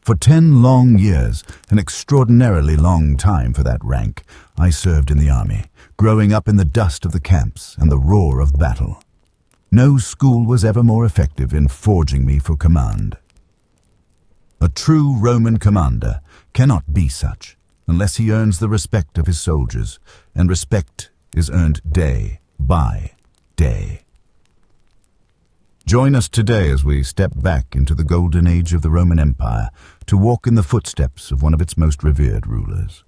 For 10 long years, an extraordinarily long time for that rank, I served in the army, growing up in the dust of the camps and the roar of battle. No school was ever more effective in forging me for command. A true Roman commander cannot be such unless he earns the respect of his soldiers, and respect is earned day by day. Join us today as we step back into the golden age of the Roman Empire to walk in the footsteps of one of its most revered rulers.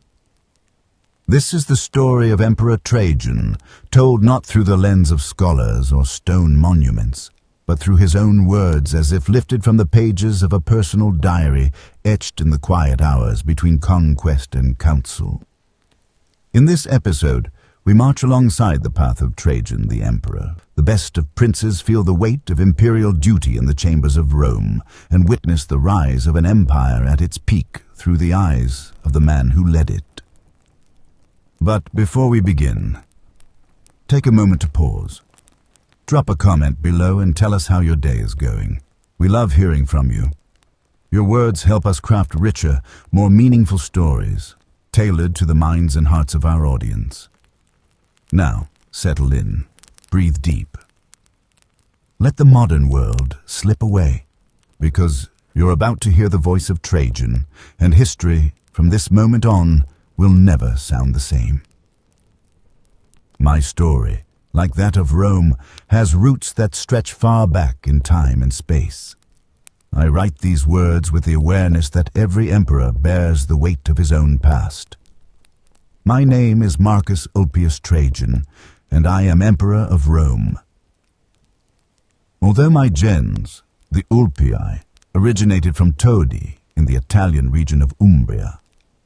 This is the story of Emperor Trajan, told not through the lens of scholars or stone monuments, but through his own words as if lifted from the pages of a personal diary etched in the quiet hours between conquest and council. In this episode, we march alongside the path of Trajan the emperor. The best of princes feel the weight of imperial duty in the chambers of Rome and witness the rise of an empire at its peak through the eyes of the man who led it. But before we begin, take a moment to pause. Drop a comment below and tell us how your day is going. We love hearing from you. Your words help us craft richer, more meaningful stories, tailored to the minds and hearts of our audience. Now, settle in. Breathe deep. Let the modern world slip away, because you're about to hear the voice of Trajan, and history, from this moment on, will never sound the same. My story, like that of Rome, has roots that stretch far back in time and space. I write these words with the awareness that every emperor bears the weight of his own past. My name is Marcus Ulpius Trajan, and I am Emperor of Rome. Although my gens, the Ulpii, originated from Todi in the Italian region of Umbria,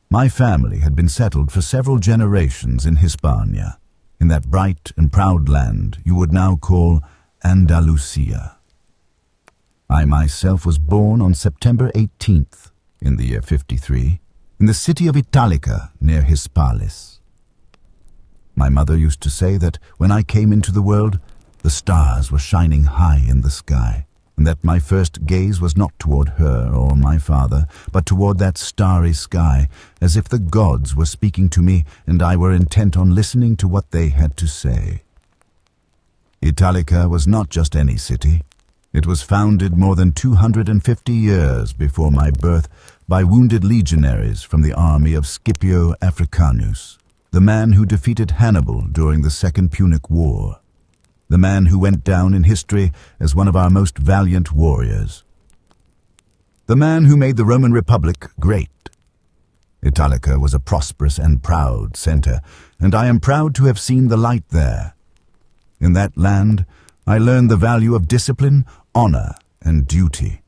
my family had been settled for several generations in Hispania, in that bright and proud land you would now call Andalusia. I myself was born on September 18th, in the year 53, in the city of Italica near Hispalis. My mother used to say that when I came into the world, the stars were shining high in the sky, and that my first gaze was not toward her or my father, but toward that starry sky, as if the gods were speaking to me and I were intent on listening to what they had to say. Italica was not just any city. It was founded more than 250 years before my birth by wounded legionaries from the army of Scipio Africanus, the man who defeated Hannibal during the Second Punic War, the man who went down in history as one of our most valiant warriors, the man who made the Roman Republic great. Italica was a prosperous and proud center, and I am proud to have seen the light there. In that land, I learned the value of discipline, honor, and duty.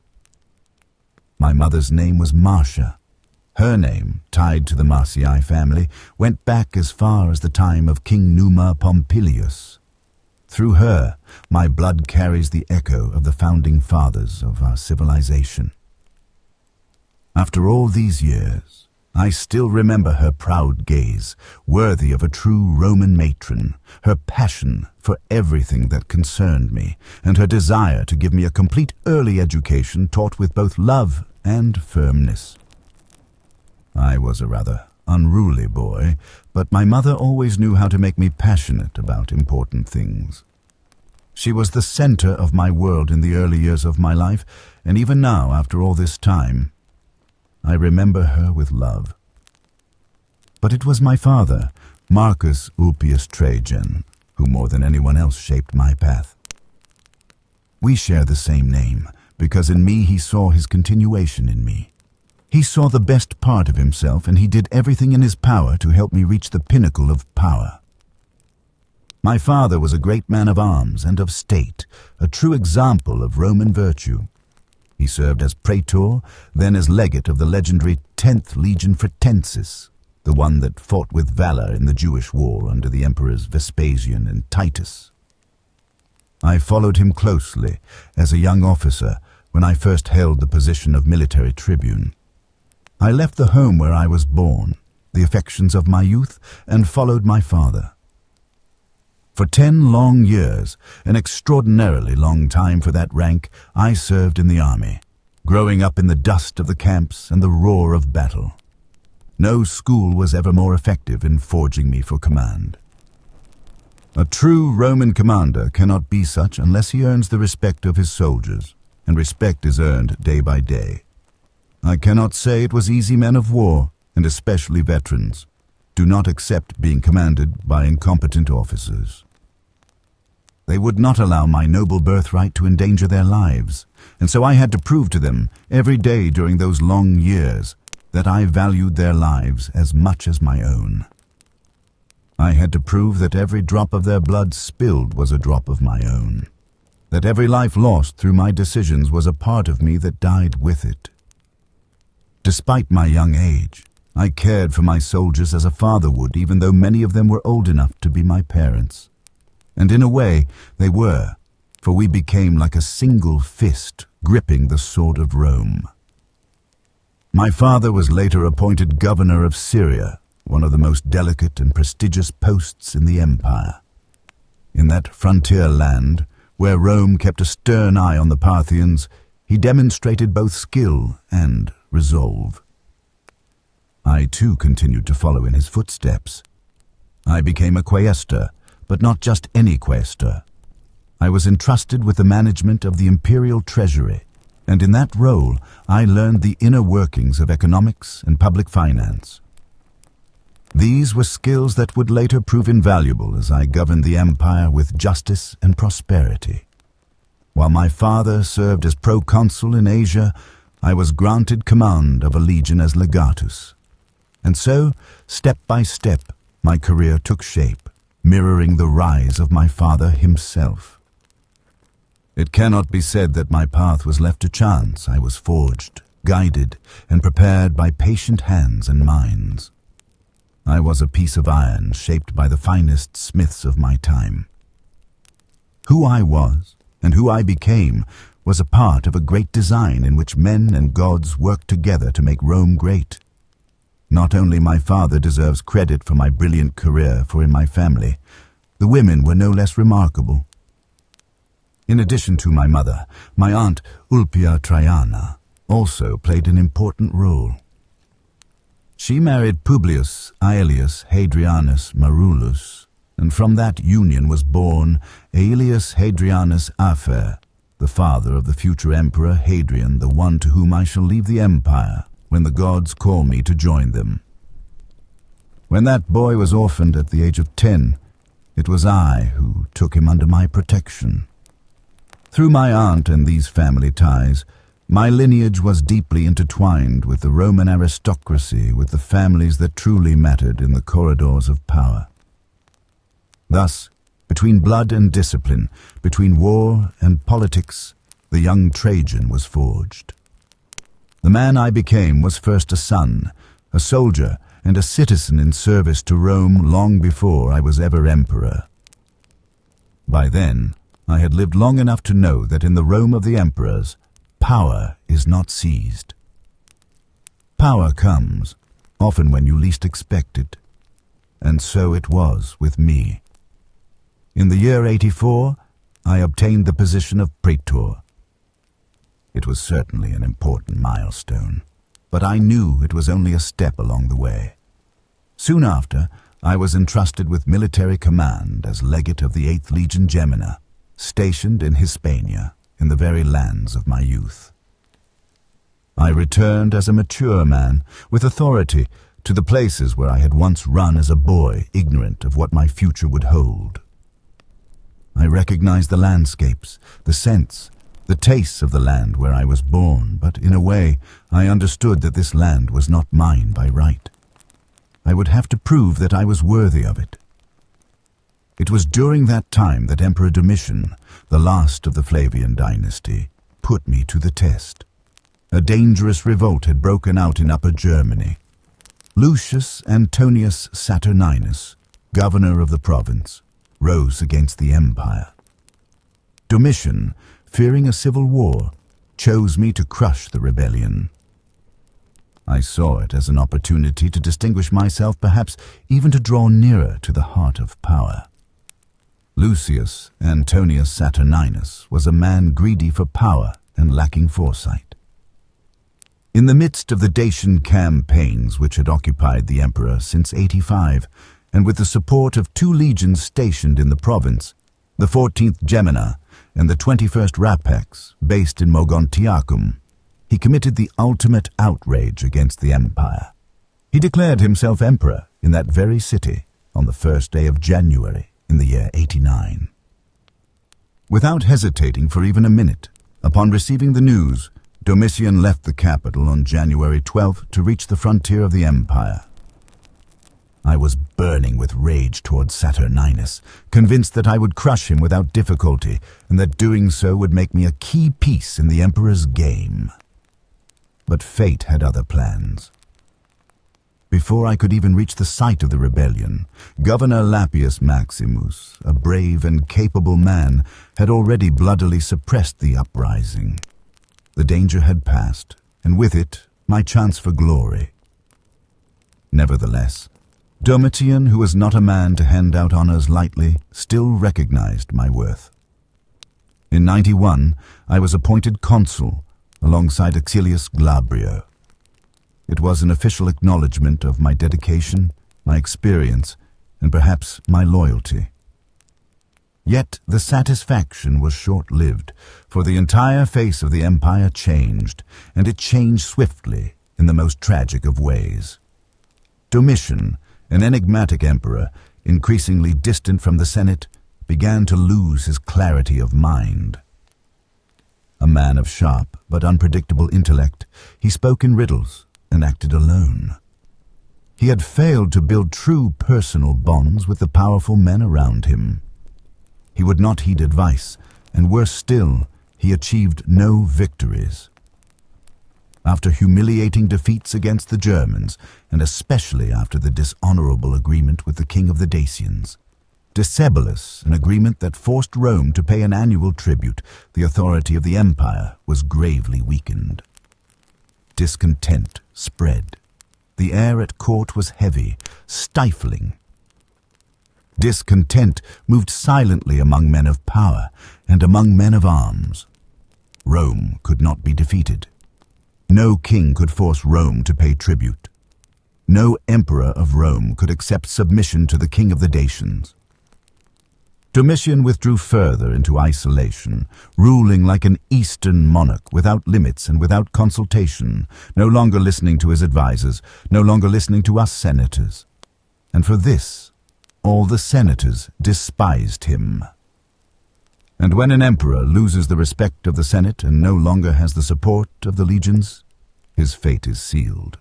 My mother's name was Marcia. Her name, tied to the Marcii family, went back as far as the time of King Numa Pompilius. Through her, my blood carries the echo of the founding fathers of our civilization. After all these years, I still remember her proud gaze, worthy of a true Roman matron, her passion for everything that concerned me, and her desire to give me a complete early education taught with both love and firmness. I was a rather unruly boy, but my mother always knew how to make me passionate about important things. She was the center of my world in the early years of my life, and even now, after all this time, I remember her with love. But it was my father, Marcus Ulpius Trajan, who more than anyone else shaped my path. We share the same name, because in me he saw his continuation in me. He saw the best part of himself, and he did everything in his power to help me reach the pinnacle of power. My father was a great man of arms and of state, a true example of Roman virtue. He served as praetor, then as legate of the legendary 10th Legion Fretensis, the one that fought with valor in the Jewish war under the emperors Vespasian and Titus. I followed him closely as a young officer when I first held the position of military tribune. I left the home where I was born, the affections of my youth, and followed my father. For 10 long years, an extraordinarily long time for that rank, I served in the army, growing up in the dust of the camps and the roar of battle. No school was ever more effective in forging me for command. A true Roman commander cannot be such unless he earns the respect of his soldiers, and respect is earned day by day. I cannot say it was easy. Men of war, and especially veterans, do not accept being commanded by incompetent officers. They would not allow my noble birthright to endanger their lives, and so I had to prove to them every day during those long years that I valued their lives as much as my own. I had to prove that every drop of their blood spilled was a drop of my own, that every life lost through my decisions was a part of me that died with it. Despite my young age, I cared for my soldiers as a father would, even though many of them were old enough to be my parents. And in a way, they were, for we became like a single fist gripping the sword of Rome. My father was later appointed governor of Syria, one of the most delicate and prestigious posts in the empire. In that frontier land, where Rome kept a stern eye on the Parthians, he demonstrated both skill and resolve. I too continued to follow in his footsteps. I became a quaestor, but not just any quaestor. I was entrusted with the management of the imperial treasury, and in that role I learned the inner workings of economics and public finance. These were skills that would later prove invaluable as I governed the empire with justice and prosperity. While my father served as proconsul in Asia, I was granted command of a legion as legatus. And so, step by step, my career took shape, mirroring the rise of my father himself. It cannot be said that my path was left to chance. I was forged, guided, and prepared by patient hands and minds. I was a piece of iron shaped by the finest smiths of my time. Who I was, and who I became, was a part of a great design in which men and gods worked together to make Rome great. Not only my father deserves credit for my brilliant career, for in my family, the women were no less remarkable. In addition to my mother, my aunt Ulpia Traiana also played an important role. She married Publius Aelius Hadrianus Marulus, and from that union was born Aelius Hadrianus Afer, the father of the future Emperor Hadrian, the one to whom I shall leave the empire when the gods call me to join them. When that boy was orphaned at the age of 10, it was I who took him under my protection. Through my aunt and these family ties, my lineage was deeply intertwined with the Roman aristocracy, with the families that truly mattered in the corridors of power. Thus, between blood and discipline, between war and politics, the young Trajan was forged. The man I became was first a son, a soldier, and a citizen in service to Rome long before I was ever emperor. By then, I had lived long enough to know that in the Rome of the emperors, power is not seized. Power comes, often when you least expect it. And so it was with me. In the year 84, I obtained the position of praetor. It was certainly an important milestone, but I knew it was only a step along the way. Soon after, I was entrusted with military command as legate of the 8th Legion Gemina, stationed in Hispania, in the very lands of my youth. I returned as a mature man, with authority, to the places where I had once run as a boy, ignorant of what my future would hold. I recognized the landscapes, the scents, the tastes of the land where I was born, but in a way I understood that this land was not mine by right. I would have to prove that I was worthy of it. It was during that time that Emperor Domitian, the last of the Flavian dynasty, put me to the test. A dangerous revolt had broken out in Upper Germany. Lucius Antonius Saturninus, governor of the province, rose against the empire. Domitian, fearing a civil war, chose me to crush the rebellion. I saw it as an opportunity to distinguish myself, perhaps even to draw nearer to the heart of power. Lucius Antonius Saturninus was a man greedy for power and lacking foresight. In the midst of the Dacian campaigns which had occupied the emperor since 85, and with the support of 2 legions stationed in the province, the 14th Gemina and the 21st Rapex, based in Mogontiacum, he committed the ultimate outrage against the empire. He declared himself emperor in that very city on the 1st day of January in the year 89. Without hesitating for even a minute, upon receiving the news, Domitian left the capital on January 12th to reach the frontier of the empire. I was burning with rage towards Saturninus, convinced that I would crush him without difficulty, and that doing so would make me a key piece in the emperor's game. But fate had other plans. Before I could even reach the site of the rebellion, Governor Lappius Maximus, a brave and capable man, had already bloodily suppressed the uprising. The danger had passed, and with it, my chance for glory. Nevertheless, Domitian, who was not a man to hand out honors lightly, still recognized my worth. In 91, I was appointed consul alongside Axilius Glabrio. It was an official acknowledgement of my dedication, my experience, and perhaps my loyalty. Yet the satisfaction was short-lived, for the entire face of the empire changed, and it changed swiftly in the most tragic of ways. Domitian, an enigmatic emperor, increasingly distant from the Senate, began to lose his clarity of mind. A man of sharp but unpredictable intellect, he spoke in riddles and acted alone. He had failed to build true personal bonds with the powerful men around him. He would not heed advice, and worse still, he achieved no victories. After humiliating defeats against the Germans, and especially after the dishonorable agreement with the king of the Dacians, Decebalus, an agreement that forced Rome to pay an annual tribute, the authority of the empire was gravely weakened. Discontent spread. The air at court was heavy, stifling. Discontent moved silently among men of power and among men of arms. Rome could not be defeated. No king could force Rome to pay tribute. No emperor of Rome could accept submission to the king of the Dacians. Domitian withdrew further into isolation, ruling like an Eastern monarch without limits and without consultation, no longer listening to his advisers, no longer listening to us senators. And for this, all the senators despised him. And when an emperor loses the respect of the Senate and no longer has the support of the legions, his fate is sealed.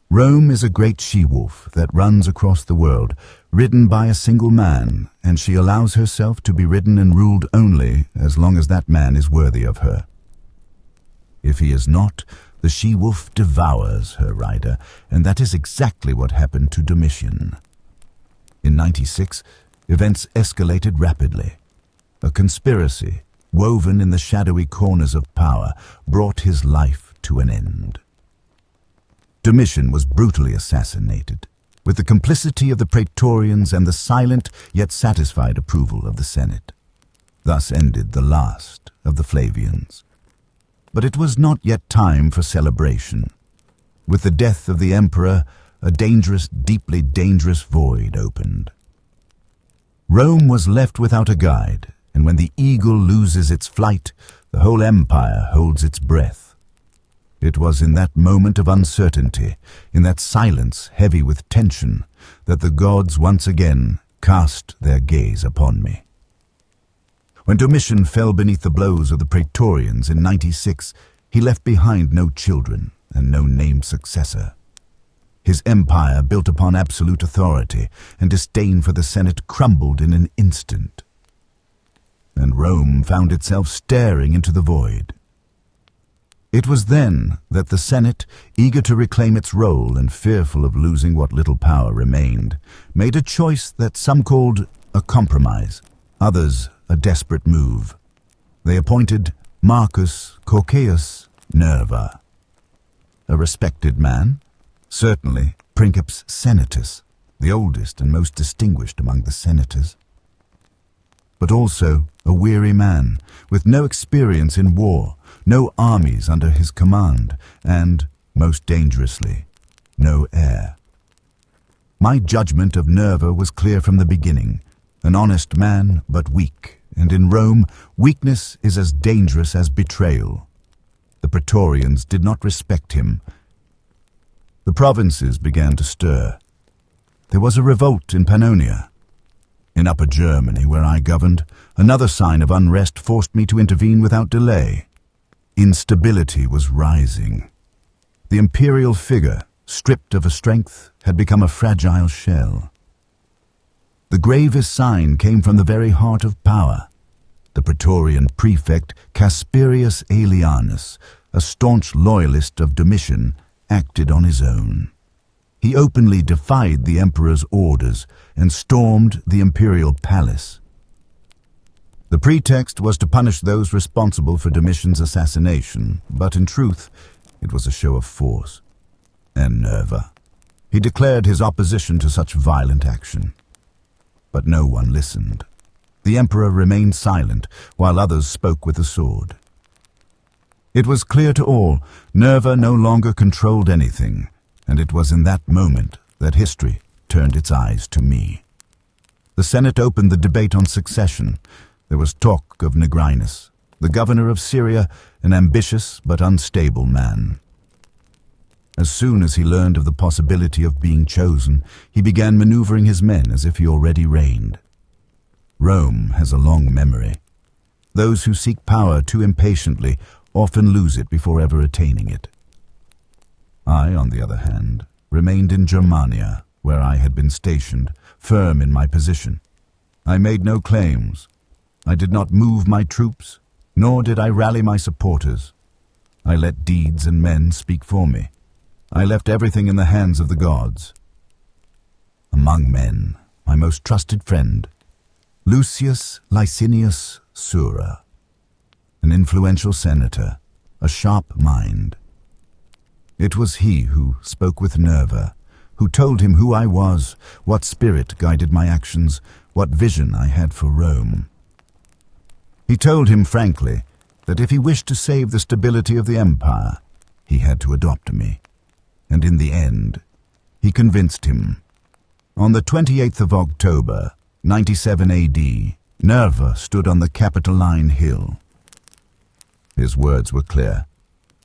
Rome is a great she-wolf that runs across the world, ridden by a single man, and she allows herself to be ridden and ruled only as long as that man is worthy of her. If he is not, the she-wolf devours her rider, and that is exactly what happened to Domitian. In 96, events escalated rapidly. A conspiracy, woven in the shadowy corners of power, brought his life to an end. Domitian was brutally assassinated, with the complicity of the Praetorians and the silent yet satisfied approval of the Senate. Thus ended the last of the Flavians. But it was not yet time for celebration. With the death of the emperor, a dangerous, deeply dangerous void opened. Rome was left without a guide, and when the eagle loses its flight, the whole empire holds its breath. It was in that moment of uncertainty, in that silence heavy with tension, that the gods once again cast their gaze upon me. When Domitian fell beneath the blows of the Praetorians in 96, he left behind no children and no named successor. His empire, built upon absolute authority and disdain for the Senate, crumbled in an instant. And Rome found itself staring into the void. It was then that the Senate, eager to reclaim its role and fearful of losing what little power remained, made a choice that some called a compromise, others a desperate move. They appointed Marcus Cocceius Nerva, a respected man, certainly Princeps Senatus, the oldest and most distinguished among the senators. but also a weary man, with no experience in war, no armies under his command, and, most dangerously, no heir. My judgment of Nerva was clear from the beginning, an honest man, but weak, and in Rome, weakness is as dangerous as betrayal. The Praetorians did not respect him. The provinces began to stir. There was a revolt in Pannonia. In Upper Germany, where I governed, another sign of unrest forced me to intervene without delay. Instability was rising. The imperial figure, stripped of a strength, had become a fragile shell. The gravest sign came from the very heart of power. The Praetorian prefect Casperius Aelianus, a staunch loyalist of Domitian, acted on his own. He openly defied the emperor's orders and stormed the imperial palace. The pretext was to punish those responsible for Domitian's assassination, but in truth, it was a show of force. And Nerva. He declared his opposition to such violent action. But no one listened. The emperor remained silent, while others spoke with the sword. It was clear to all, Nerva no longer controlled anything, and it was in that moment that history turned its eyes to me. The Senate opened the debate on succession. There was talk of Nigrinus, the governor of Syria, an ambitious but unstable man. As soon as he learned of the possibility of being chosen, he began maneuvering his men as if he already reigned. Rome has a long memory. Those who seek power too impatiently often lose it before ever attaining it. I, on the other hand, remained in Germania, where I had been stationed, firm in my position. I made no claims. I did not move my troops, nor did I rally my supporters. I let deeds and men speak for me. I left everything in the hands of the gods. Among men, my most trusted friend, Lucius Licinius Sura, an influential senator, a sharp mind. It was he who spoke with Nerva, who told him who I was, what spirit guided my actions, what vision I had for Rome. He told him frankly that if he wished to save the stability of the empire, he had to adopt me. And in the end, he convinced him. On the 28th of October, 97 AD, Nerva stood on the Capitoline Hill. His words were clear.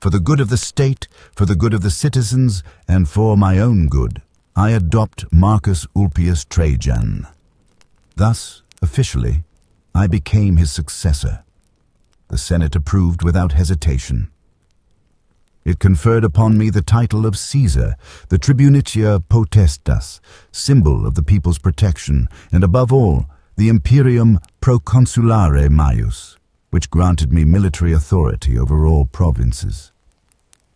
For the good of the state, for the good of the citizens, and for my own good, I adopt Marcus Ulpius Trajan. Thus, officially, I became his successor. The Senate approved without hesitation. It conferred upon me the title of Caesar, the Tribunicia Potestas, symbol of the people's protection, and above all, the Imperium Proconsulare Maius, which granted me military authority over all provinces.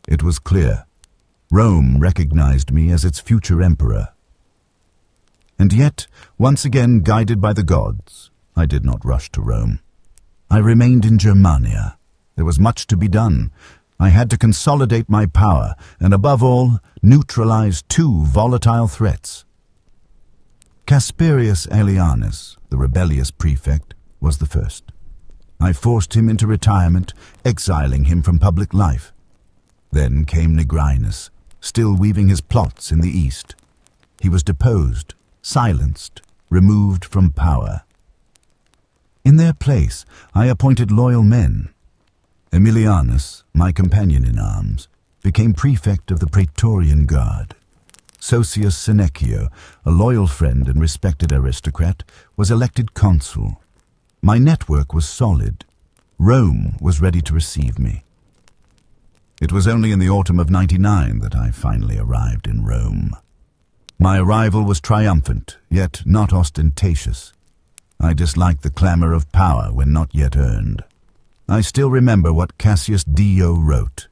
It was clear. Rome recognized me as its future emperor. And yet, once again guided by the gods, I did not rush to Rome. I remained in Germania. There was much to be done. I had to consolidate my power and, above all, neutralize two volatile threats. Casperius Aelianus, the rebellious prefect, was the first. I forced him into retirement, exiling him from public life. Then came Nigrinus, still weaving his plots in the east. He was deposed, silenced, removed from power. In their place, I appointed loyal men. Aemilianus, my companion in arms, became prefect of the Praetorian Guard. Sosius Senecio, a loyal friend and respected aristocrat, was elected consul. My network was solid. Rome was ready to receive me. It was only in the autumn of 99 that I finally arrived in Rome. My arrival was triumphant, yet not ostentatious. I disliked the clamor of power when not yet earned. I still remember what Cassius Dio wrote.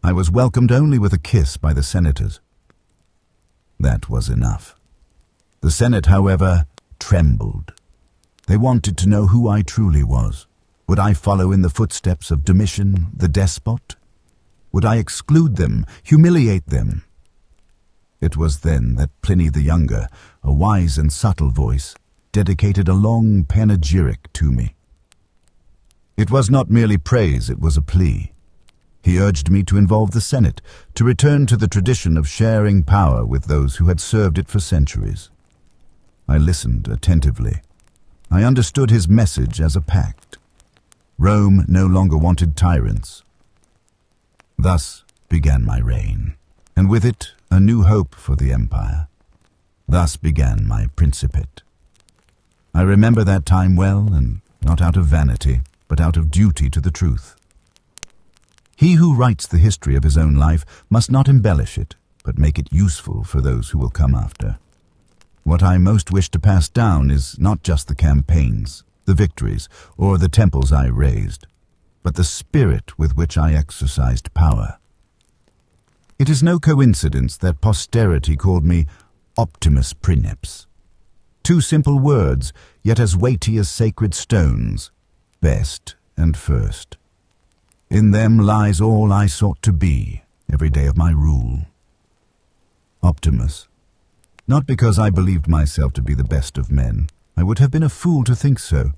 I was welcomed only with a kiss by the senators. That was enough. The Senate, however, trembled. They wanted to know who I truly was. Would I follow in the footsteps of Domitian, the despot? Would I exclude them, humiliate them? It was then that Pliny the Younger, a wise and subtle voice, dedicated a long panegyric to me. It was not merely praise, it was a plea. He urged me to involve the Senate, to return to the tradition of sharing power with those who had served it for centuries. I listened attentively. I understood his message as a pact. Rome no longer wanted tyrants. Thus began my reign, and with it a new hope for the empire. Thus began my principate. I remember that time well, and not out of vanity, but out of duty to the truth. He who writes the history of his own life must not embellish it, but make it useful for those who will come after. What I most wish to pass down is not just the campaigns, the victories, or the temples I raised, but the spirit with which I exercised power. It is no coincidence that posterity called me Optimus Princeps. Two simple words, yet as weighty as sacred stones, best and first. In them lies all I sought to be every day of my rule. Optimus. Not because I believed myself to be the best of men. I would have been a fool to think so,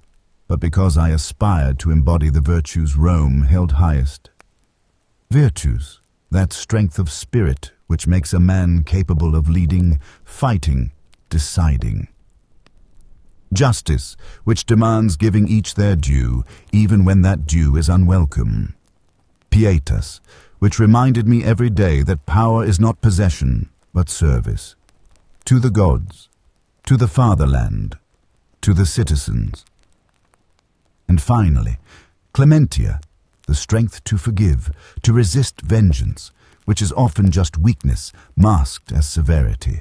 but because I aspired to embody the virtues Rome held highest. Virtues, that strength of spirit which makes a man capable of leading, fighting, deciding. Justice, which demands giving each their due, even when that due is unwelcome. Pietas, which reminded me every day that power is not possession, but service. To the gods, to the fatherland, to the citizens. And finally, Clementia, the strength to forgive, to resist vengeance, which is often just weakness masked as severity.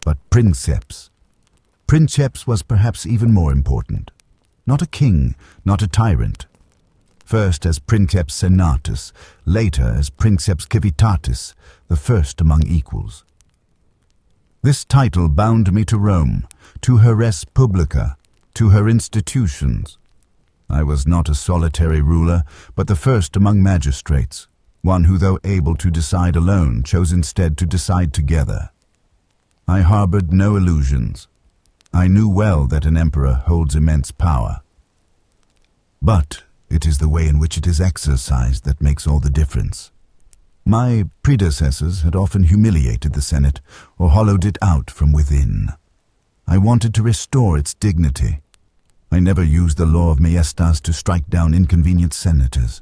But Princeps was perhaps even more important. Not a king, not a tyrant. First as Princeps Senatus, later as Princeps Civitatis, the first among equals. This title bound me to Rome, to her res publica, to her institutions. I was not a solitary ruler, but the first among magistrates, one who, though able to decide alone, chose instead to decide together. I harbored no illusions. I knew well that an emperor holds immense power. But it is the way in which it is exercised that makes all the difference. My predecessors had often humiliated the Senate or hollowed it out from within. I wanted to restore its dignity. I never used the law of maestas to strike down inconvenient senators.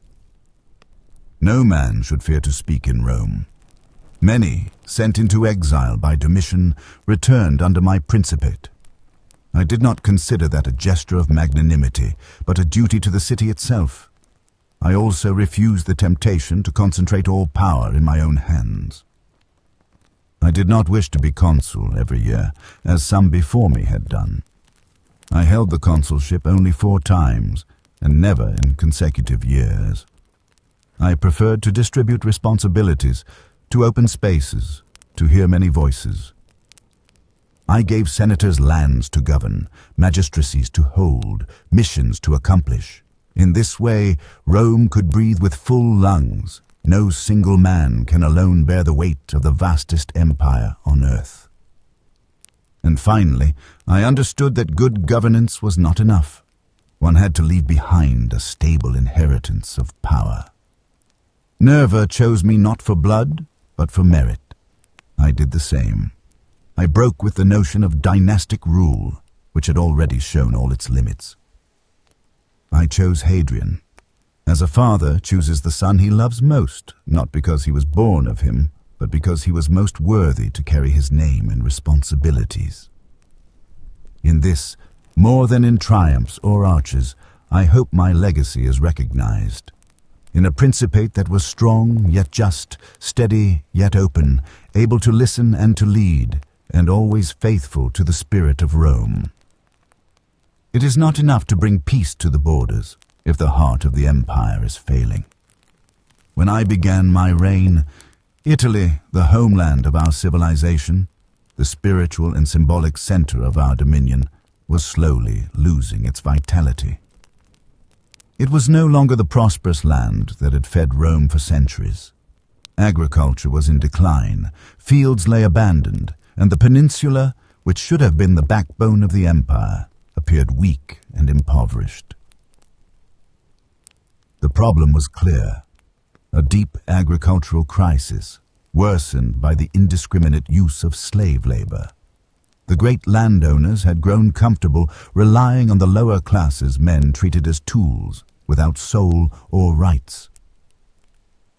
No man should fear to speak in Rome. Many, sent into exile by Domitian, returned under my principate. I did not consider that a gesture of magnanimity, but a duty to the city itself. I also refused the temptation to concentrate all power in my own hands. I did not wish to be consul every year, as some before me had done. I held the consulship only 4 times, and never in consecutive years. I preferred to distribute responsibilities, to open spaces, to hear many voices. I gave senators lands to govern, magistracies to hold, missions to accomplish. In this way, Rome could breathe with full lungs. No single man can alone bear the weight of the vastest empire on earth. And finally, I understood that good governance was not enough. One had to leave behind a stable inheritance of power. Nerva chose me not for blood, but for merit. I did the same. I broke with the notion of dynastic rule, which had already shown all its limits. I chose Hadrian. As a father chooses the son he loves most, not because he was born of him, but because he was most worthy to carry his name and responsibilities. In this, more than in triumphs or arches, I hope my legacy is recognized. In a principate that was strong yet just, steady yet open, able to listen and to lead, and always faithful to the spirit of Rome. It is not enough to bring peace to the borders if the heart of the empire is failing. When I began my reign, Italy, the homeland of our civilization, the spiritual and symbolic center of our dominion, was slowly losing its vitality. It was no longer the prosperous land that had fed Rome for centuries. Agriculture was in decline, fields lay abandoned, and the peninsula, which should have been the backbone of the empire, appeared weak and impoverished. The problem was clear: a deep agricultural crisis, worsened by the indiscriminate use of slave labor. The great landowners had grown comfortable relying on the lower classes men treated as tools, without soul or rights.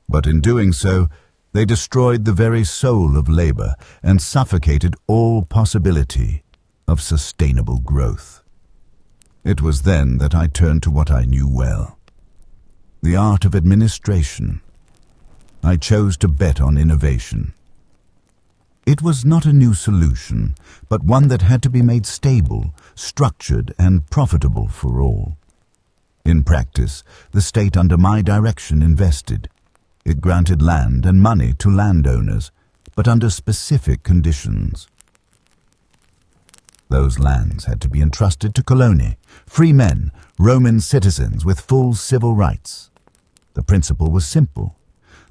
But in doing so, they destroyed the very soul of labor and suffocated all possibility of sustainable growth. It was then that I turned to what I knew well: the art of administration. I chose to bet on innovation. It was not a new solution, but one that had to be made stable, structured, and profitable for all. In practice, the state under my direction invested. It granted land and money to landowners, but under specific conditions. Those lands had to be entrusted to coloni, free men, Roman citizens with full civil rights. The principle was simple.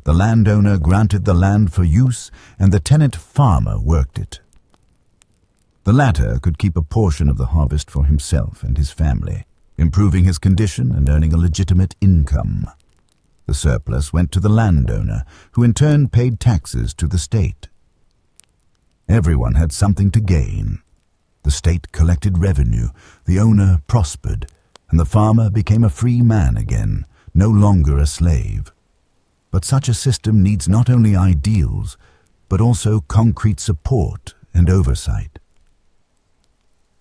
The landowner granted the land for use, and the tenant farmer worked it. The latter could keep a portion of the harvest for himself and his family, improving his condition and earning a legitimate income. The surplus went to the landowner, who in turn paid taxes to the state. Everyone had something to gain. The state collected revenue, the owner prospered, and the farmer became a free man again, no longer a slave. But such a system needs not only ideals, but also concrete support and oversight.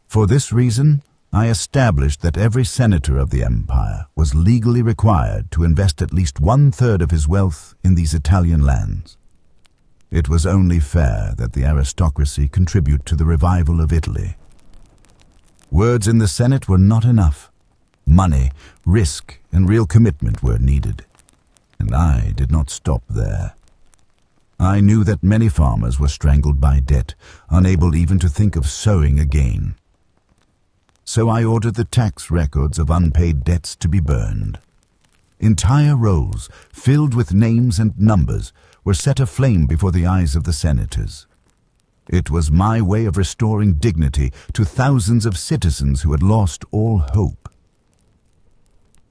For this reason, I established that every senator of the empire was legally required to invest at least 1/3 of his wealth in these Italian lands. It was only fair that the aristocracy contribute to the revival of Italy. Words in the Senate were not enough. Money, risk, and real commitment were needed. And I did not stop there. I knew that many farmers were strangled by debt, unable even to think of sowing again. So I ordered the tax records of unpaid debts to be burned. Entire rolls, filled with names and numbers, were set aflame before the eyes of the senators. It was my way of restoring dignity to thousands of citizens who had lost all hope.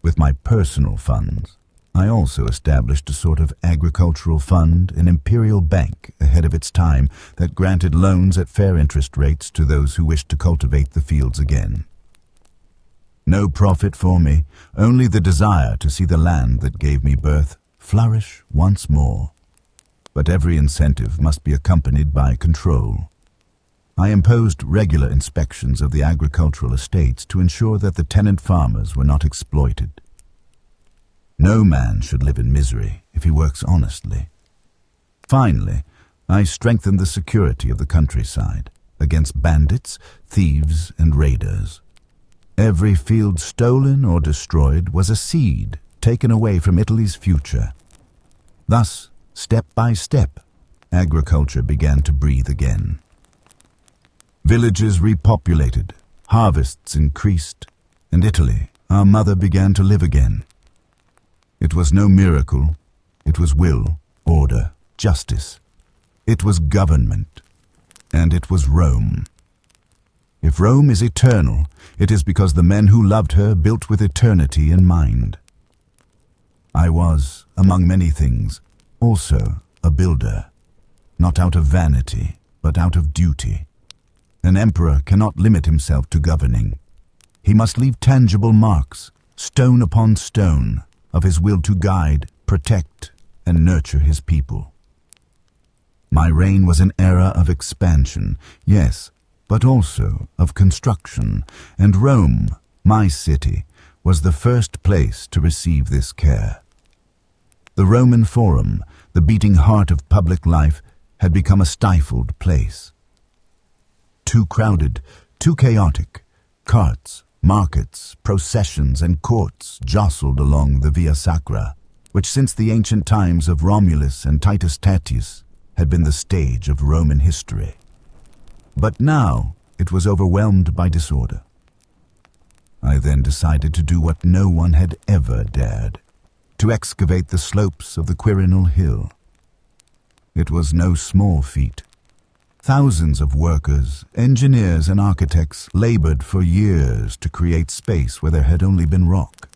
With my personal funds, I also established a sort of agricultural fund, an imperial bank ahead of its time that granted loans at fair interest rates to those who wished to cultivate the fields again. No profit for me, only the desire to see the land that gave me birth flourish once more. But every incentive must be accompanied by control. I imposed regular inspections of the agricultural estates to ensure that the tenant farmers were not exploited. No man should live in misery if he works honestly. Finally, I strengthened the security of the countryside against bandits, thieves, and raiders. Every field stolen or destroyed was a seed taken away from Italy's future. Thus, step by step, agriculture began to breathe again. Villages repopulated, harvests increased, and Italy, our mother, began to live again. It was no miracle. It was will, order, justice. It was government. And it was Rome. If Rome is eternal, it is because the men who loved her built with eternity in mind. I was, among many things, also a builder, not out of vanity, but out of duty. An emperor cannot limit himself to governing. He must leave tangible marks, stone upon stone, of his will to guide, protect, and nurture his people. My reign was an era of expansion, yes, but also of construction, and Rome, my city, was the first place to receive this care. The Roman Forum, the beating heart of public life, had become a stifled place. Too crowded, too chaotic, carts, markets, processions, and courts jostled along the Via Sacra, which since the ancient times of Romulus and Titus Tatius had been the stage of Roman history. But now it was overwhelmed by disorder. I then decided to do what no one had ever dared, to excavate the slopes of the Quirinal Hill. It was no small feat. Thousands of workers, engineers and architects labored for years to create space where there had only been rock.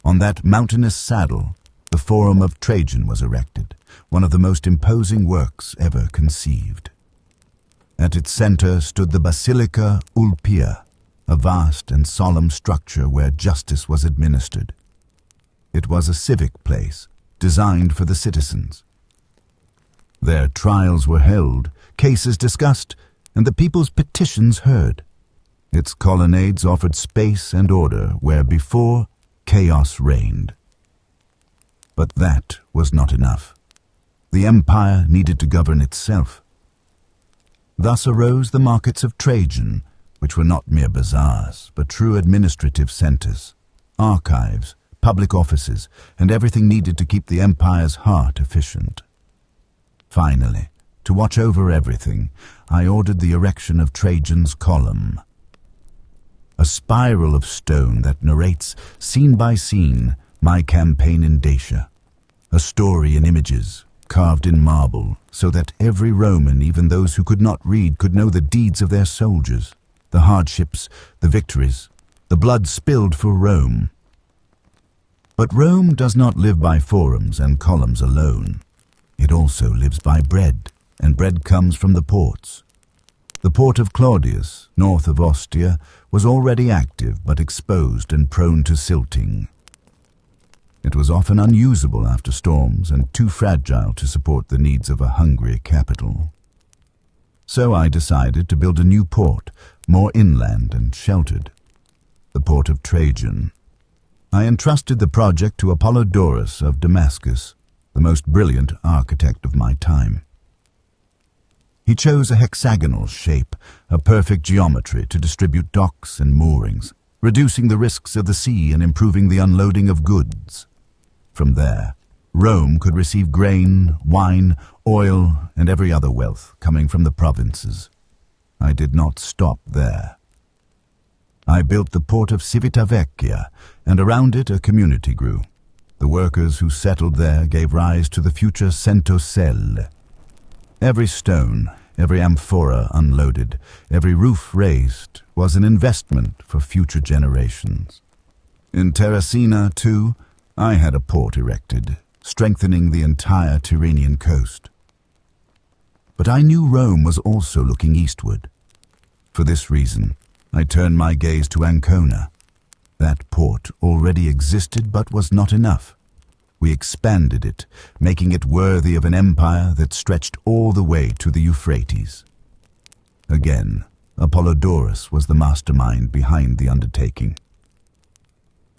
On that mountainous saddle, the Forum of Trajan was erected, one of the most imposing works ever conceived. At its center stood the Basilica Ulpia, a vast and solemn structure where justice was administered. It was a civic place, designed for the citizens. There trials were held, cases discussed, and the people's petitions heard. Its colonnades offered space and order where before chaos reigned. But that was not enough. The empire needed to govern itself. Thus arose the markets of Trajan, which were not mere bazaars, but true administrative centers, archives, public offices, and everything needed to keep the empire's heart efficient. Finally, to watch over everything, I ordered the erection of Trajan's column, a spiral of stone that narrates, scene by scene, my campaign in Dacia, a story in images, carved in marble, so that every Roman, even those who could not read, could know the deeds of their soldiers, the hardships, the victories, the blood spilled for Rome. But Rome does not live by forums and columns alone. It also lives by bread, and bread comes from the ports. The port of Claudius, north of Ostia, was already active but exposed and prone to silting. It was often unusable after storms and too fragile to support the needs of a hungry capital. So I decided to build a new port, more inland and sheltered, the port of Trajan. I entrusted the project to Apollodorus of Damascus, the most brilliant architect of my time. He chose a hexagonal shape, a perfect geometry to distribute docks and moorings, reducing the risks of the sea and improving the unloading of goods. From there, Rome could receive grain, wine, oil, and every other wealth coming from the provinces. I did not stop there. I built the port of Civitavecchia, and around it a community grew. The workers who settled there gave rise to the future Centoselle. Every stone, every amphora unloaded, every roof raised was an investment for future generations. In Terracina, too, I had a port erected, strengthening the entire Tyrrhenian coast. But I knew Rome was also looking eastward. For this reason, I turned my gaze to Ancona. That port already existed but was not enough. We expanded it, making it worthy of an empire that stretched all the way to the Euphrates. Again, Apollodorus was the mastermind behind the undertaking.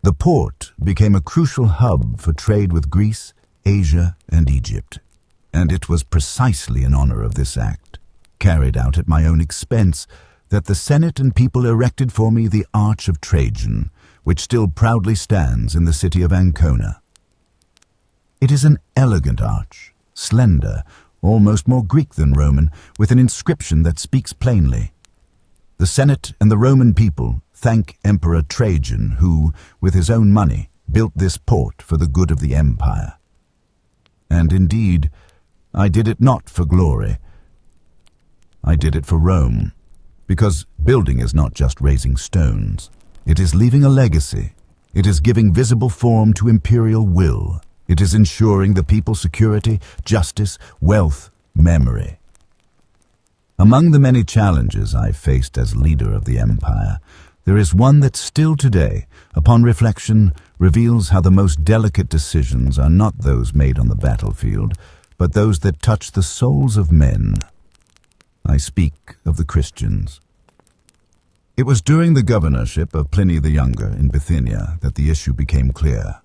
The port became a crucial hub for trade with Greece, Asia, and Egypt, and it was precisely in honor of this act, carried out at my own expense, that the Senate and people erected for me the Arch of Trajan, which still proudly stands in the city of Ancona. It is an elegant arch, slender, almost more Greek than Roman, with an inscription that speaks plainly. The Senate and the Roman people thank Emperor Trajan, who, with his own money, built this port for the good of the empire. And indeed, I did it not for glory. I did it for Rome, because building is not just raising stones. It is leaving a legacy. It is giving visible form to imperial will. It is ensuring the people's security, justice, wealth, memory. Among the many challenges I faced as leader of the empire, there is one that still today, upon reflection, reveals how the most delicate decisions are not those made on the battlefield, but those that touch the souls of men. I speak of the Christians. It was during the governorship of Pliny the Younger in Bithynia that the issue became clear.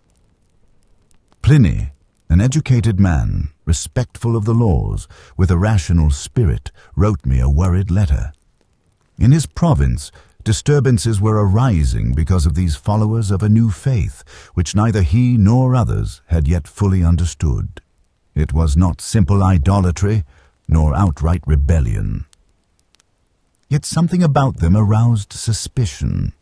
Pliny, an educated man, respectful of the laws, with a rational spirit, wrote me a worried letter. In his province, disturbances were arising because of these followers of a new faith, which neither he nor others had yet fully understood. It was not simple idolatry, nor outright rebellion. Yet something about them aroused suspicion.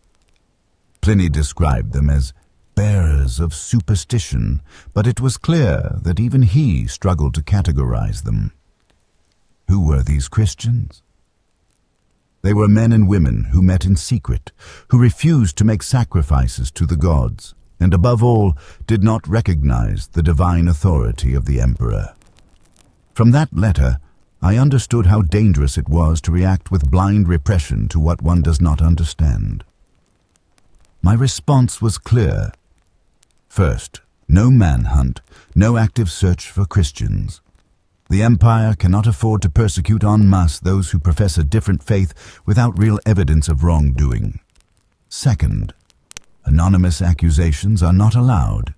Pliny described them as bearers of superstition, but it was clear that even he struggled to categorize them. Who were these Christians? They were men and women who met in secret, who refused to make sacrifices to the gods, and above all, did not recognize the divine authority of the emperor. From that letter, I understood how dangerous it was to react with blind repression to what one does not understand. My response was clear. First, no manhunt, no active search for Christians. The empire cannot afford to persecute en masse those who profess a different faith without real evidence of wrongdoing. Second, anonymous accusations are not allowed.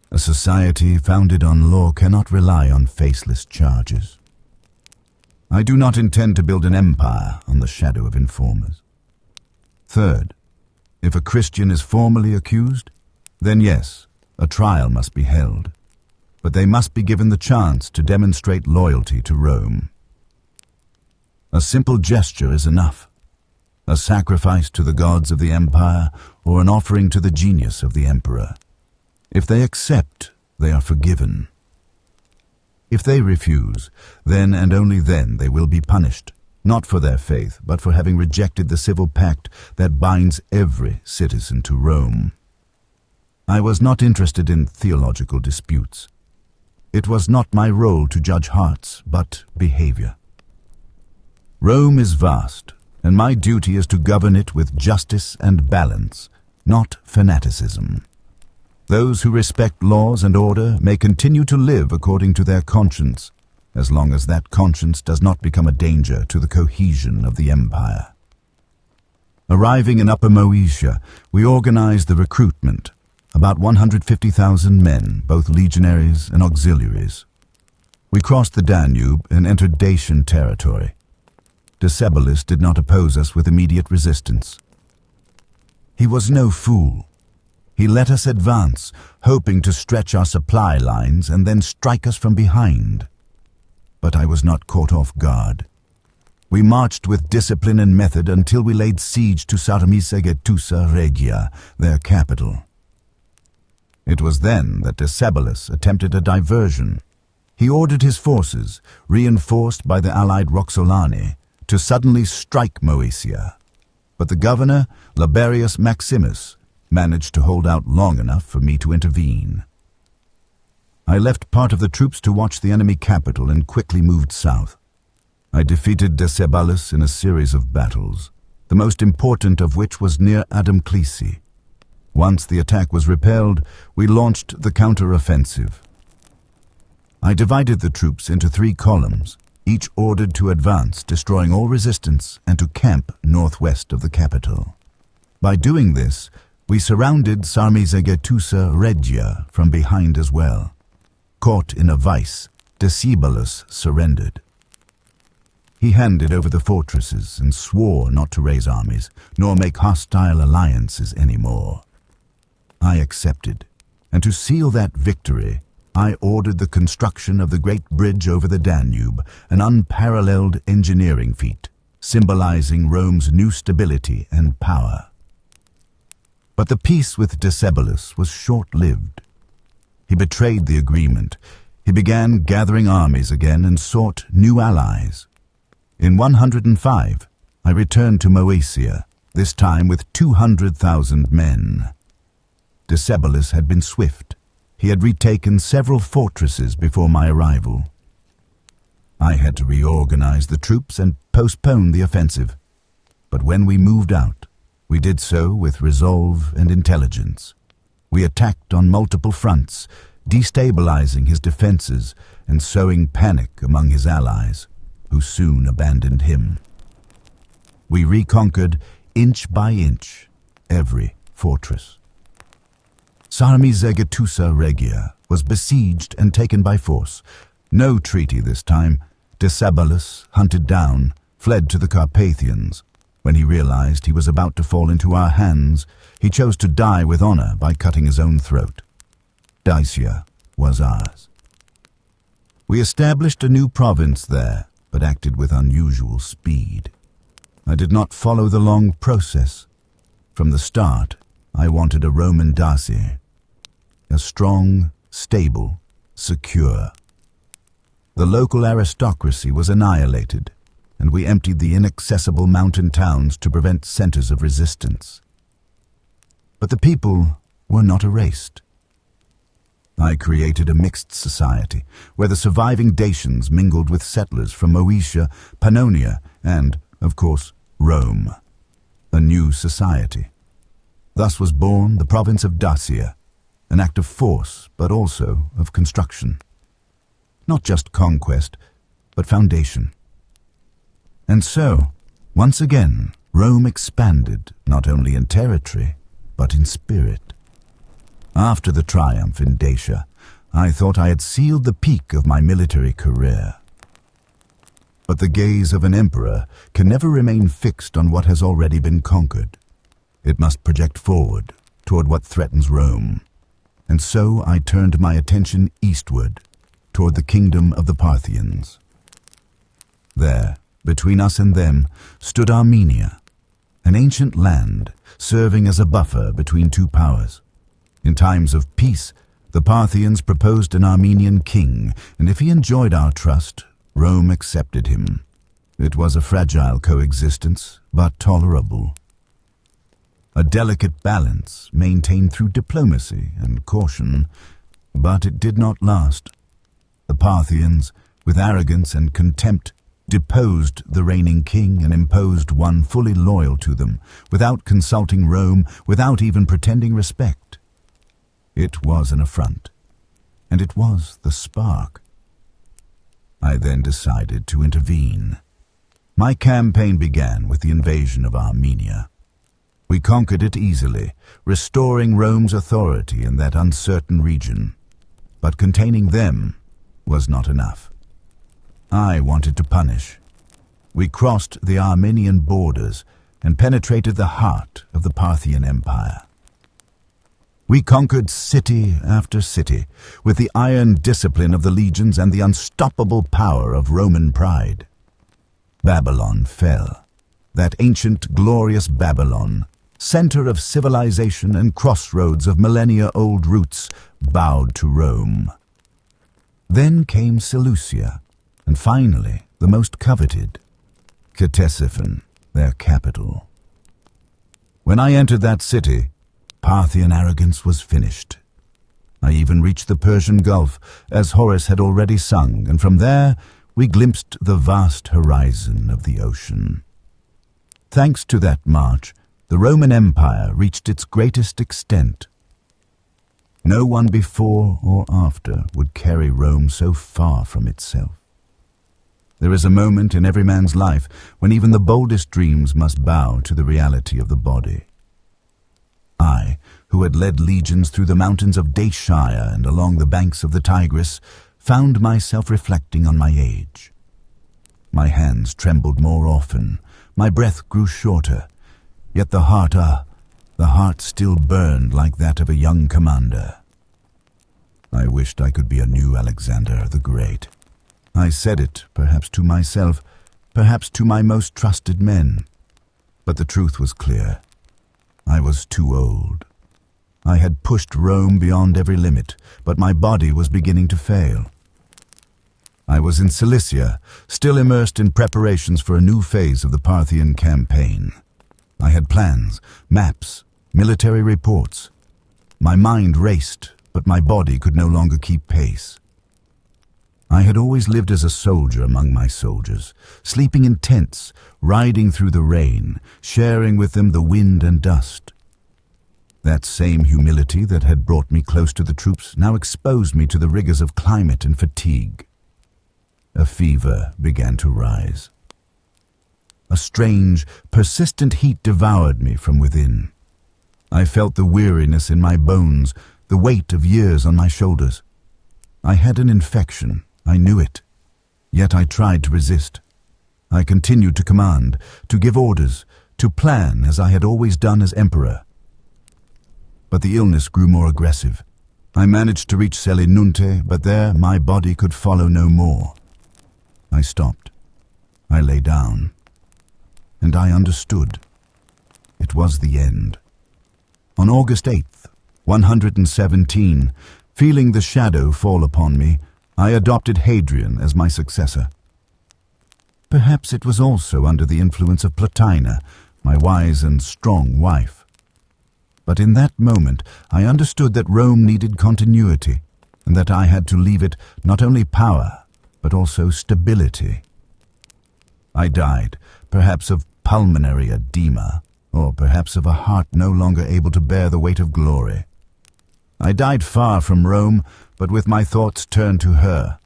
A society founded on law cannot rely on faceless charges. I do not intend to build an empire on the shadow of informers. Third, if a Christian is formally accused, then yes, a trial must be held. But they must be given the chance to demonstrate loyalty to Rome. A simple gesture is enough. A sacrifice to the gods of the empire or an offering to the genius of the emperor. If they accept, they are forgiven. If they refuse, then and only then they will be punished, not for their faith, but for having rejected the civil pact that binds every citizen to Rome. I was not interested in theological disputes. It was not my role to judge hearts, but behavior. Rome is vast, and my duty is to govern it with justice and balance, not fanaticism. Those who respect laws and order may continue to live according to their conscience, as long as that conscience does not become a danger to the cohesion of the empire. Arriving in Upper Moesia, we organized the recruitment, about 150,000 men, both legionaries and auxiliaries. We crossed the Danube and entered Dacian territory. Decebalus did not oppose us with immediate resistance. He was no fool. He let us advance, hoping to stretch our supply lines and then strike us from behind. But I was not caught off guard. We marched with discipline and method until we laid siege to Sarmizegetusa Regia, their capital. It was then that Decebalus attempted a diversion. He ordered his forces, reinforced by the allied Roxolani, to suddenly strike Moesia. But the governor, Laberius Maximus, managed to hold out long enough for me to intervene. I left part of the troops to watch the enemy capital and quickly moved south. I defeated Decebalus in a series of battles, the most important of which was near Adamclisi. Once the attack was repelled, we launched the counter-offensive. I divided the troops into 3 columns, each ordered to advance, destroying all resistance, and to camp northwest of the capital. By doing this, we surrounded Sarmizegetusa Regia from behind as well. Caught in a vice, Decebalus surrendered. He handed over the fortresses and swore not to raise armies, nor make hostile alliances anymore. I accepted, and to seal that victory, I ordered the construction of the Great Bridge over the Danube, an unparalleled engineering feat, symbolizing Rome's new stability and power. But the peace with Decebalus was short-lived. He betrayed the agreement. He began gathering armies again and sought new allies. In 105, I returned to Moesia, this time with 200,000 men. Decebalus had been swift. He had retaken several fortresses before my arrival. I had to reorganize the troops and postpone the offensive. But when we moved out, we did so with resolve and intelligence. We attacked on multiple fronts, destabilizing his defenses and sowing panic among his allies, who soon abandoned him. We reconquered, inch by inch, every fortress. Sarmizegetusa Regia was besieged and taken by force. No treaty this time. Decebalus, hunted down, fled to the Carpathians. When he realized he was about to fall into our hands, he chose to die with honor by cutting his own throat. Dacia was ours. We established a new province there, but acted with unusual speed. I did not follow the long process. From the start, I wanted a Roman Dacia. A strong, stable, secure. The local aristocracy was annihilated, and we emptied the inaccessible mountain towns to prevent centers of resistance. But the people were not erased. I created a mixed society, where the surviving Dacians mingled with settlers from Moesia, Pannonia, and, of course, Rome. A new society. Thus was born the province of Dacia, an act of force, but also of construction. Not just conquest, but foundation. And so, once again, Rome expanded, not only in territory, but in spirit. After the triumph in Dacia, I thought I had sealed the peak of my military career. But the gaze of an emperor can never remain fixed on what has already been conquered. It must project forward, toward what threatens Rome. And so I turned my attention eastward, toward the kingdom of the Parthians. There, between us and them, stood Armenia, an ancient land serving as a buffer between two powers. In times of peace, the Parthians proposed an Armenian king, and if he enjoyed our trust, Rome accepted him. It was a fragile coexistence, but tolerable. A delicate balance maintained through diplomacy and caution, but it did not last. The Parthians, with arrogance and contempt, deposed the reigning king and imposed one fully loyal to them, without consulting Rome, without even pretending respect. It was an affront, and it was the spark. I then decided to intervene. My campaign began with the invasion of Armenia. We conquered it easily, restoring Rome's authority in that uncertain region. But containing them was not enough. I wanted to punish. We crossed the Armenian borders and penetrated the heart of the Parthian Empire. We conquered city after city with the iron discipline of the legions and the unstoppable power of Roman pride. Babylon fell. That ancient, glorious Babylon, center of civilization and crossroads of millennia-old roots, bowed to Rome. Then came Seleucia, and finally, the most coveted, Ctesiphon, their capital. When I entered that city, Parthian arrogance was finished. I even reached the Persian Gulf, as Horace had already sung, and from there we glimpsed the vast horizon of the ocean. Thanks to that march, the Roman Empire reached its greatest extent. No one before or after would carry Rome so far from itself. There is a moment in every man's life when even the boldest dreams must bow to the reality of the body. I, who had led legions through the mountains of Dacia and along the banks of the Tigris, found myself reflecting on my age. My hands trembled more often, my breath grew shorter, yet the heart still burned like that of a young commander. I wished I could be a new Alexander the Great. I said it, perhaps to myself, perhaps to my most trusted men. But the truth was clear. I was too old. I had pushed Rome beyond every limit, but my body was beginning to fail. I was in Cilicia, still immersed in preparations for a new phase of the Parthian campaign. I had plans, maps, military reports. My mind raced, but my body could no longer keep pace. I had always lived as a soldier among my soldiers, sleeping in tents, riding through the rain, sharing with them the wind and dust. That same humility that had brought me close to the troops now exposed me to the rigors of climate and fatigue. A fever began to rise. A strange, persistent heat devoured me from within. I felt the weariness in my bones, the weight of years on my shoulders. I had an infection, I knew it. Yet I tried to resist. I continued to command, to give orders, to plan as I had always done as emperor. But the illness grew more aggressive. I managed to reach Selinunte, but there my body could follow no more. I stopped. I lay down. And I understood. It was the end. On August 8th, 117, feeling the shadow fall upon me, I adopted Hadrian as my successor. Perhaps it was also under the influence of Plotina, my wise and strong wife. But in that moment I understood that Rome needed continuity, and that I had to leave it not only power, but also stability. I died, perhaps of pulmonary edema, or perhaps of a heart no longer able to bear the weight of glory. I died far from Rome, but with my thoughts turned to her.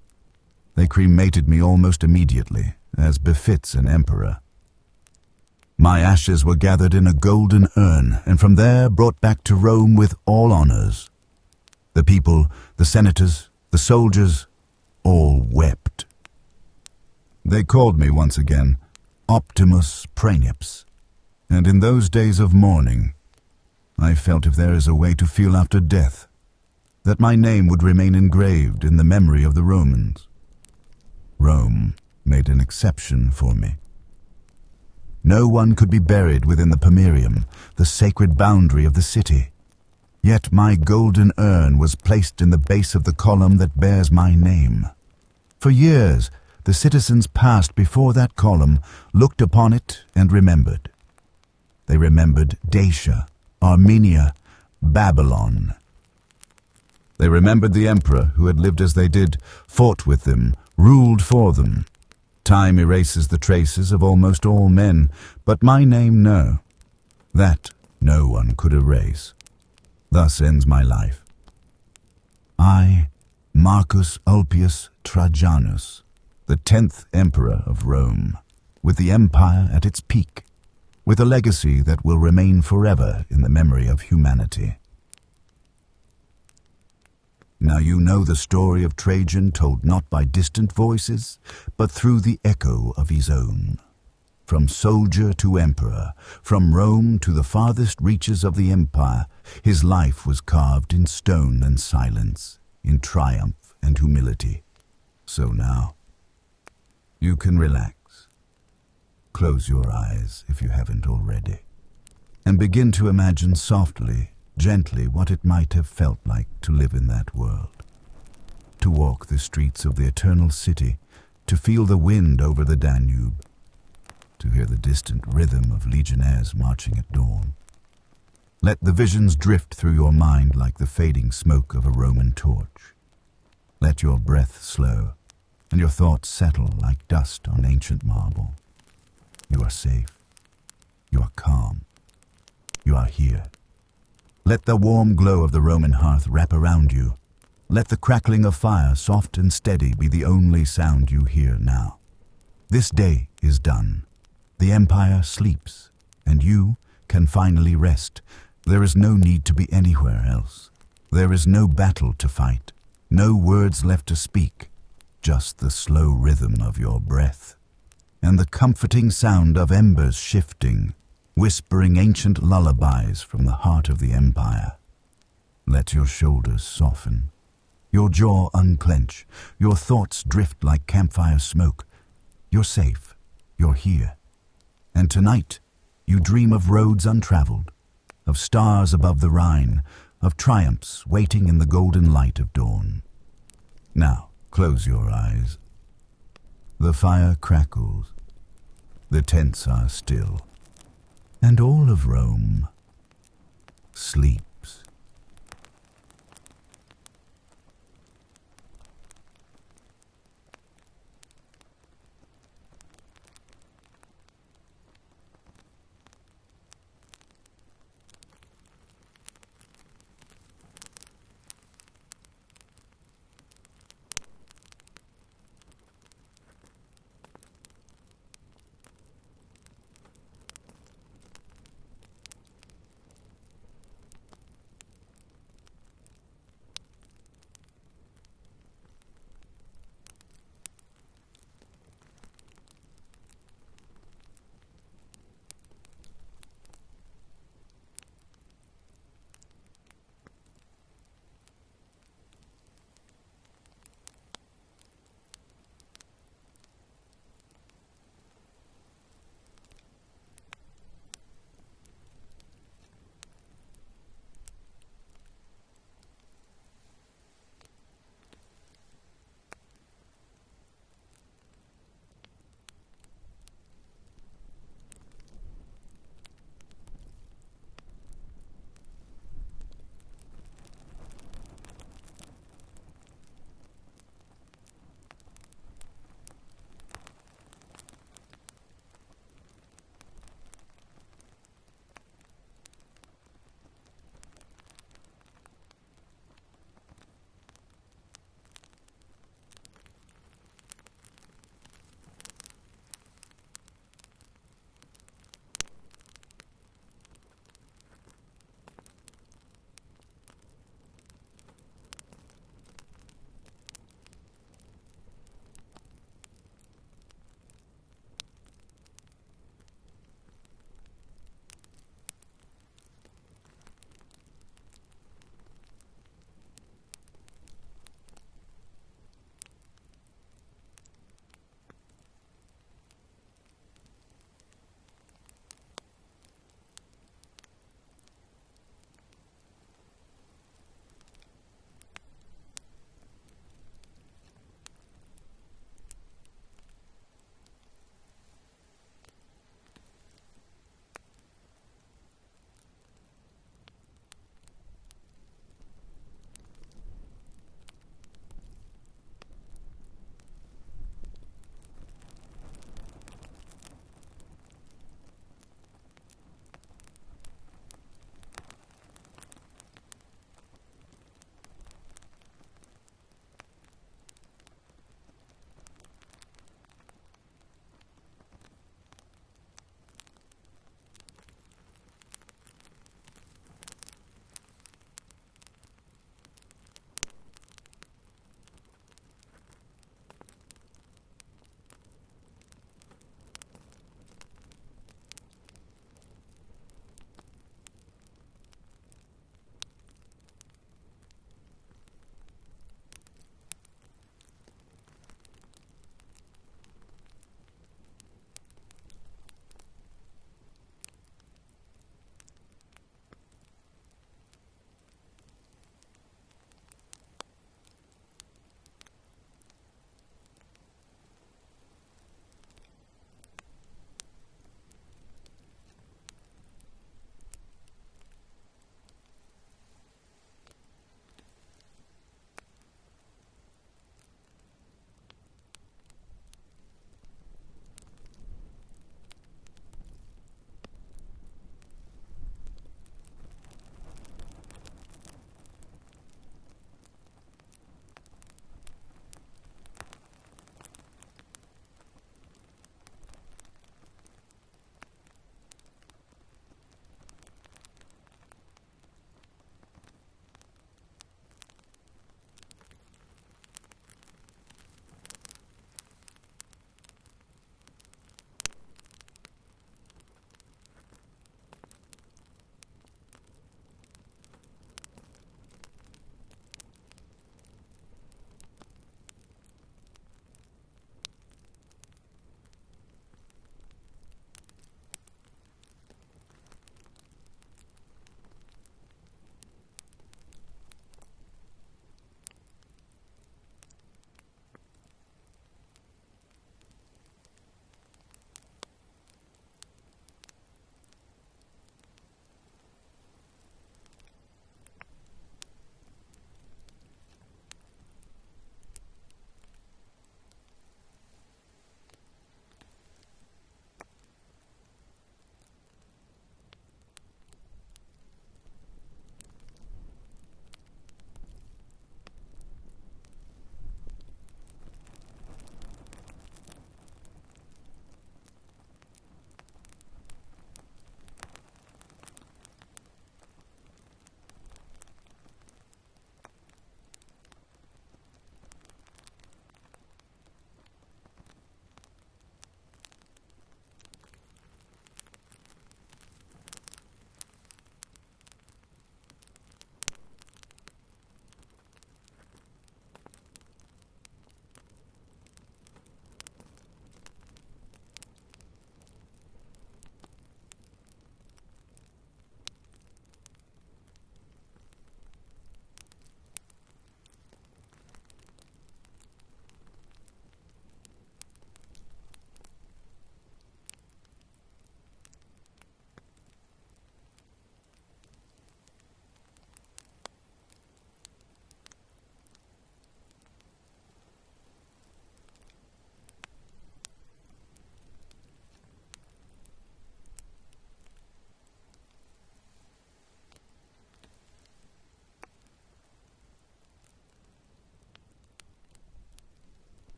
They cremated me almost immediately, as befits an emperor. My ashes were gathered in a golden urn, and from there brought back to Rome with all honors. The people, the senators, the soldiers, all wept. They called me once again Optimus Praenips, and in those days of mourning, I felt if there is a way to feel after death, that my name would remain engraved in the memory of the Romans. Rome made an exception for me. No one could be buried within the Pomerium, the sacred boundary of the city. Yet my golden urn was placed in the base of the column that bears my name. For years, the citizens passed before that column, looked upon it, and remembered. They remembered Dacia, Armenia, Babylon. They remembered the emperor who had lived as they did, fought with them, ruled for them. Time erases the traces of almost all men, but my name, no. That no one could erase. Thus ends my life. I, Marcus Ulpius Trajanus, the 10th emperor of Rome, with the empire at its peak, with a legacy that will remain forever in the memory of humanity. Now you know the story of Trajan told not by distant voices, but through the echo of his own. From soldier to emperor, from Rome to the farthest reaches of the empire, his life was carved in stone and silence, in triumph and humility. So now, you can relax. Close your eyes if you haven't already, and begin to imagine softly, gently, what it might have felt like to live in that world. To walk the streets of the eternal city, to feel the wind over the Danube, to hear the distant rhythm of legionnaires marching at dawn. Let the visions drift through your mind like the fading smoke of a Roman torch. Let your breath slow, and your thoughts settle like dust on ancient marble. You are safe. You are calm. You are here. Let the warm glow of the Roman hearth wrap around you. Let the crackling of fire, soft and steady, be the only sound you hear now. This day is done. The empire sleeps, and you can finally rest. There is no need to be anywhere else. There is no battle to fight, no words left to speak, just the slow rhythm of your breath, and the comforting sound of embers shifting, whispering ancient lullabies from the heart of the empire. Let your shoulders soften, your jaw unclench, your thoughts drift like campfire smoke. You're safe, you're here. And tonight, you dream of roads untraveled, of stars above the Rhine, of triumphs waiting in the golden light of dawn. Now, close your eyes. The fire crackles. The tents are still. And all of Rome sleeps.